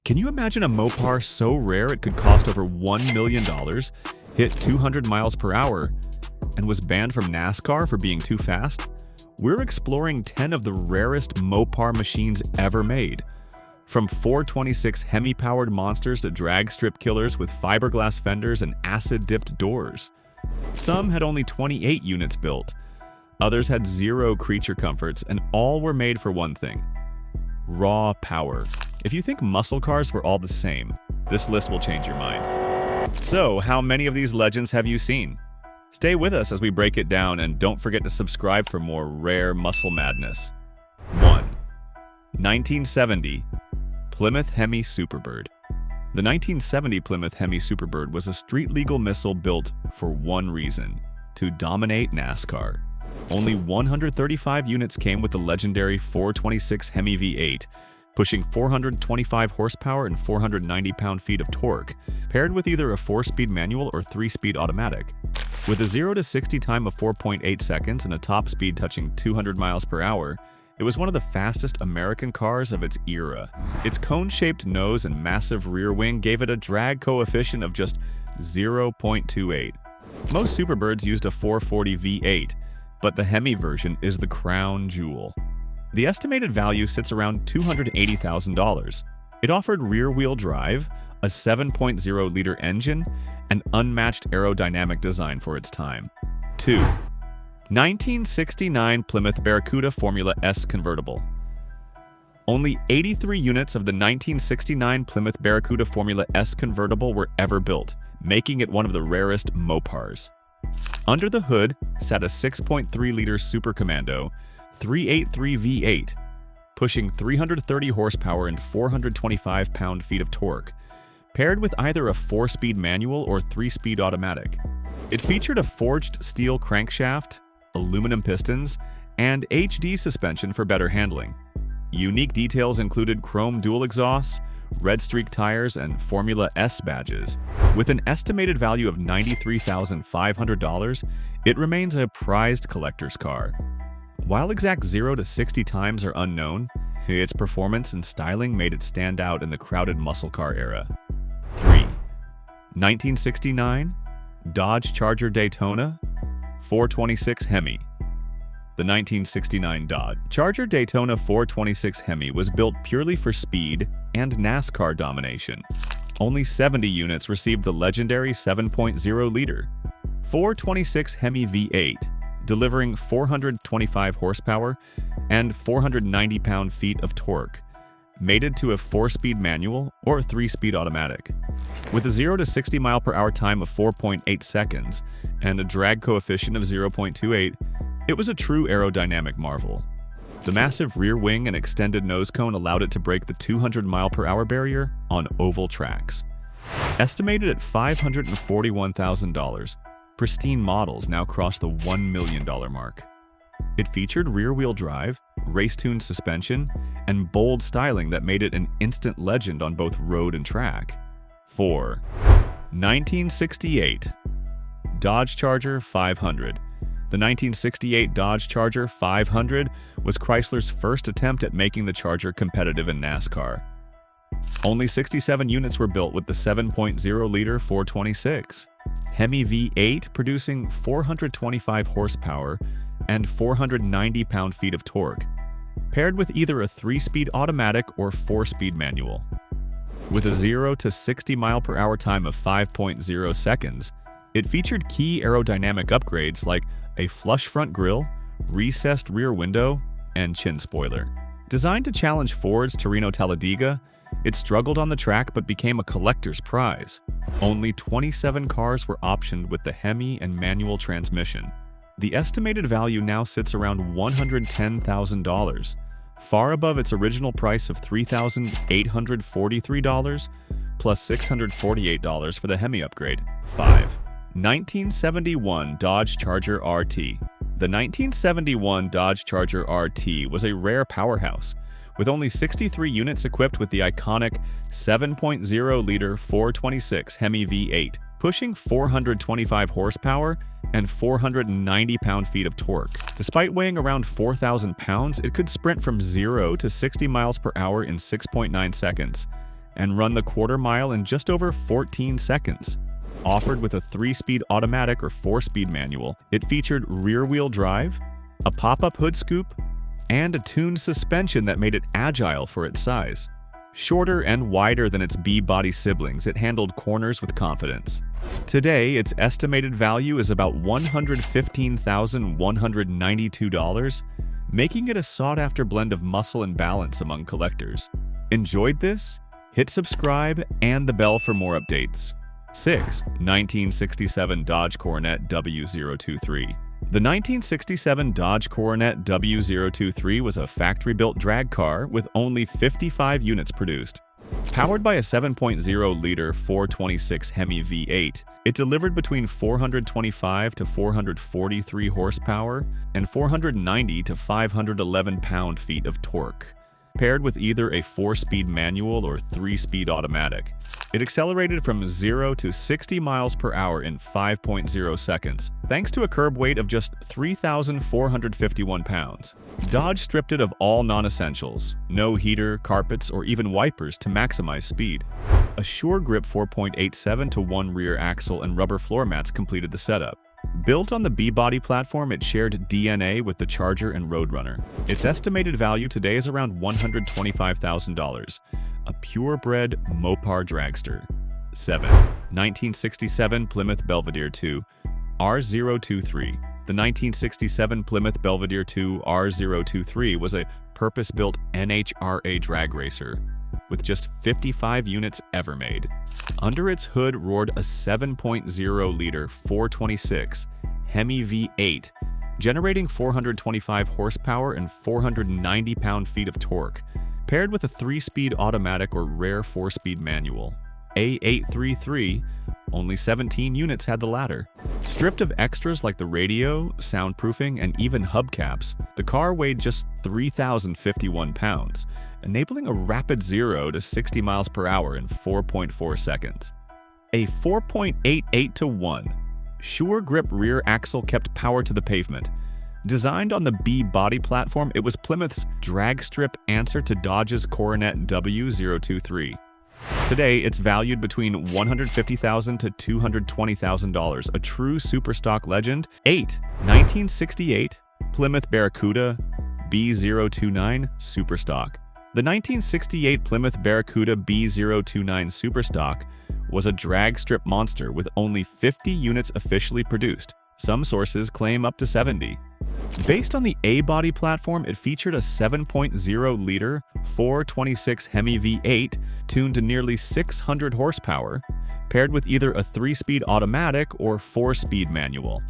Can you imagine a Mopar so rare it could cost over $1 million, hit 200 miles per hour, and was banned from NASCAR for being too fast? We're exploring 10 of the rarest Mopar machines ever made. From 426 Hemi-powered monsters to drag strip killers with fiberglass fenders and acid-dipped doors. Some had only 28 units built. Others had 0 creature comforts, and all were made for one thing: raw power. If you think muscle cars were all the same, this list will change your mind. So, how many of these legends have you seen? Stay with us as we break it down, and don't forget to subscribe for more rare muscle madness. 1. 1970 Plymouth Hemi Superbird. The 1970 Plymouth Hemi Superbird was a street-legal missile built for one reason: to dominate NASCAR. Only 135 units came with the legendary 426 Hemi V8, pushing 425 horsepower and 490 pound-feet of torque, paired with either a 4-speed manual or 3-speed automatic. With a 0 to 60 time of 4.8 seconds and a top speed touching 200 miles per hour, it was one of the fastest American cars of its era. Its cone-shaped nose and massive rear wing gave it a drag coefficient of just 0.28. Most Superbirds used a 440 V8, but the Hemi version is the crown jewel. The estimated value sits around $280,000. It offered rear-wheel drive, a 7.0-liter engine, and unmatched aerodynamic design for its time. 2. 1969 Plymouth Barracuda Formula S Convertible. Only 83 units of the 1969 Plymouth Barracuda Formula S Convertible were ever built, making it one of the rarest Mopars. Under the hood sat a 6.3-liter Super Commando 383 V8, pushing 330 horsepower and 425 pound-feet of torque, paired with either a 4-speed manual or 3-speed automatic. It featured a forged steel crankshaft, aluminum pistons, and HD suspension for better handling. Unique details included chrome dual exhausts, red streak tires, and Formula S badges. With an estimated value of $93,500, it remains a prized collector's car. While exact 0 to 60 times are unknown, its performance and styling made it stand out in the crowded muscle car era. 3. 1969 Dodge Charger Daytona 426 Hemi. The 1969 Dodge Charger Daytona 426 Hemi was built purely for speed and NASCAR domination. Only 70 units received the legendary 7.0-liter 426 Hemi V8, delivering 425 horsepower and 490 pound-feet of torque, mated to a 4-speed manual or 3-speed automatic. With a 0 to 60 mile per hour time of 4.8 seconds and a drag coefficient of 0.28, it was a true aerodynamic marvel. The massive rear wing and extended nose cone allowed it to break the 200 mile per hour barrier on oval tracks. Estimated at $541,000, pristine models now cross the $1 million mark. It featured rear-wheel drive, race-tuned suspension, and bold styling that made it an instant legend on both road and track. 4. 1968 Dodge Charger 500. The 1968 Dodge Charger 500 was Chrysler's first attempt at making the Charger competitive in NASCAR. Only 67 units were built with the 7.0-liter 426 Hemi V8, producing 425 horsepower and 490 pound-feet of torque, paired with either a 3-speed automatic or 4-speed manual. With a 0 to 60 mile per hour time of 5.0 seconds, it featured key aerodynamic upgrades like a flush front grille, recessed rear window, and chin spoiler. Designed to challenge Ford's Torino Talladega, it struggled on the track but became a collector's prize. Only 27 cars were optioned with the Hemi and manual transmission. The estimated value now sits around $110,000, far above its original price of $3,843, plus $648 for the Hemi upgrade. 5. 1971 Dodge Charger RT. The 1971 Dodge Charger RT was a rare powerhouse, with only 63 units equipped with the iconic 7.0-liter 426 Hemi V8, pushing 425 horsepower and 490 pound-feet of torque. Despite weighing around 4,000 pounds, it could sprint from 0 to 60 miles per hour in 6.9 seconds, and run the quarter mile in just over 14 seconds. Offered with a 3-speed automatic or 4-speed manual, it featured rear-wheel drive, a pop-up hood scoop, and a tuned suspension that made it agile for its size. Shorter and wider than its B-body siblings, it handled corners with confidence. Today, its estimated value is about $115,192, making it a sought-after blend of muscle and balance among collectors. Enjoyed this? Hit subscribe and the bell for more updates. 6. 1967 Dodge Coronet W023. The 1967 Dodge Coronet W023 was a factory-built drag car with only 55 units produced. Powered by a 7.0-liter 426 Hemi V8, it delivered between 425 to 443 horsepower and 490 to 511 pound-feet of torque. Paired with either a 4-speed manual or 3-speed automatic, it accelerated from 0 to 60 miles per hour in 5.0 seconds, thanks to a curb weight of just 3,451 pounds. Dodge stripped it of all non-essentials, no heater, carpets, or even wipers to maximize speed. A Sure Grip 4.87-to-1 rear axle and rubber floor mats completed the setup. Built on the B-body platform, it shared DNA with the Charger and Roadrunner. Its estimated value today is around $125,000. A purebred Mopar dragster. 7. 1967 Plymouth Belvedere 2 R023. The 1967 Plymouth Belvedere 2 R023 was a purpose-built NHRA drag racer, with just 55 units ever made. Under its hood roared a 7.0-liter 426 Hemi V8, generating 425 horsepower and 490 pound-feet of torque, paired with a 3-speed automatic or rare 4-speed manual. A833, only 17 units had the latter. Stripped of extras like the radio, soundproofing, and even hubcaps, the car weighed just 3,051 pounds, enabling a rapid 0 to 60 miles per hour in 4.4 seconds. A 4.88-to-1 Sure Grip rear axle kept power to the pavement. Designed on the B-body platform, it was Plymouth's drag strip answer to Dodge's Coronet W023. Today, it's valued between $150,000 to $220,000, a true superstock legend. 8. 1968 Plymouth Barracuda B029 Superstock. The 1968 Plymouth Barracuda B029 Superstock was a drag strip monster with only 50 units officially produced. Some sources claim up to 70. Based on the A-body platform, it featured a 7.0-liter 426 Hemi V8 tuned to nearly 600 horsepower, paired with either a 3-speed automatic or 4-speed manual,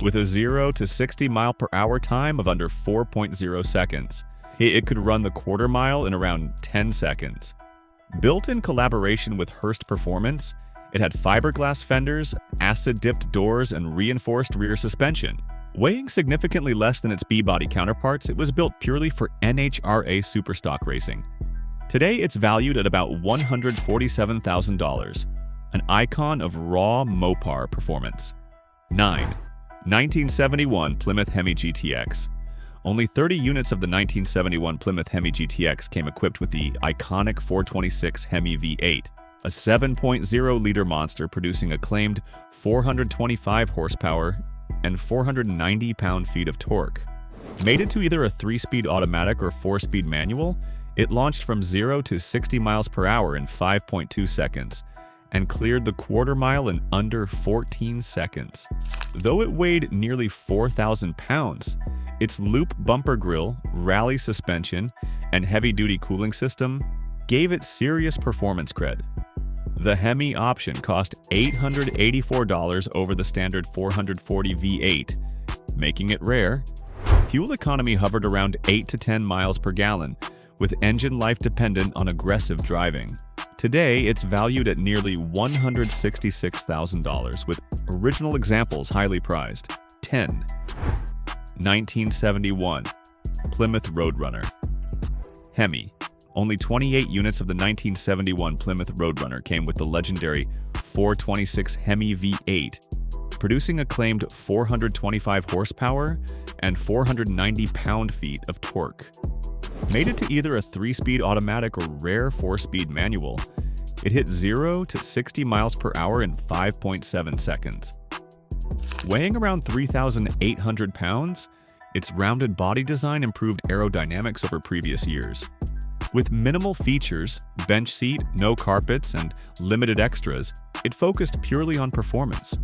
with a 0 to 60 mile per hour time of under 4.0 seconds. It could run the quarter mile in around 10 seconds. Built in collaboration with Hearst Performance, it had fiberglass fenders, acid-dipped doors, and reinforced rear suspension. Weighing significantly less than its B-body counterparts, it was built purely for NHRA Superstock racing. Today, it's valued at about $147,000, an icon of raw Mopar performance. 9. 1971 Plymouth Hemi GTX. Only 30 units of the 1971 Plymouth Hemi GTX came equipped with the iconic 426 Hemi V8, a 7.0-liter monster producing a claimed 425 horsepower and 490 pound-feet of torque. Mated to either a 3-speed automatic or 4-speed manual, it launched from 0 to 60 miles per hour in 5.2 seconds and cleared the quarter mile in under 14 seconds. Though it weighed nearly 4,000 pounds, its loop bumper grille, rally suspension, and heavy-duty cooling system gave it serious performance cred. The Hemi option cost $884 over the standard 440 V8, making it rare. Fuel economy hovered around 8 to 10 miles per gallon, with engine life dependent on aggressive driving. Today, it's valued at nearly $166,000, with original examples highly prized. 10. 1971 Plymouth Roadrunner. Hemi. Only 28 units of the 1971 Plymouth Roadrunner came with the legendary 426 Hemi V8, producing a claimed 425 horsepower and 490 pound-feet of torque. Mated to either a 3-speed automatic or rare 4-speed manual, It hit 0 to 60 miles per hour in 5.7 seconds. Weighing around 3,800 pounds, its rounded body design improved aerodynamics over previous years. With minimal features, bench seat, no carpets, and limited extras, it focused purely on performance.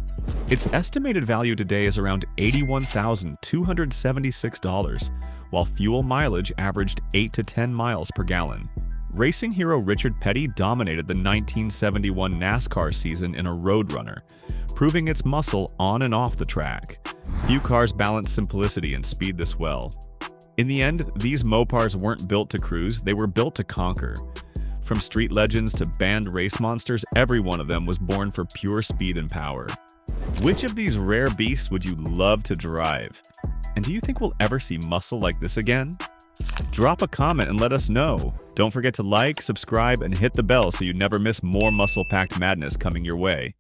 Its estimated value today is around $81,276, while fuel mileage averaged 8 to 10 miles per gallon. Racing hero Richard Petty dominated the 1971 NASCAR season in a Roadrunner, proving its muscle on and off the track. Few cars balance simplicity and speed this well. In the end, these Mopars weren't built to cruise, they were built to conquer. From street legends to banned race monsters, every one of them was born for pure speed and power. Which of these rare beasts would you love to drive? And do you think we'll ever see muscle like this again? Drop a comment and let us know. Don't forget to like, subscribe, and hit the bell so you never miss more muscle-packed madness coming your way.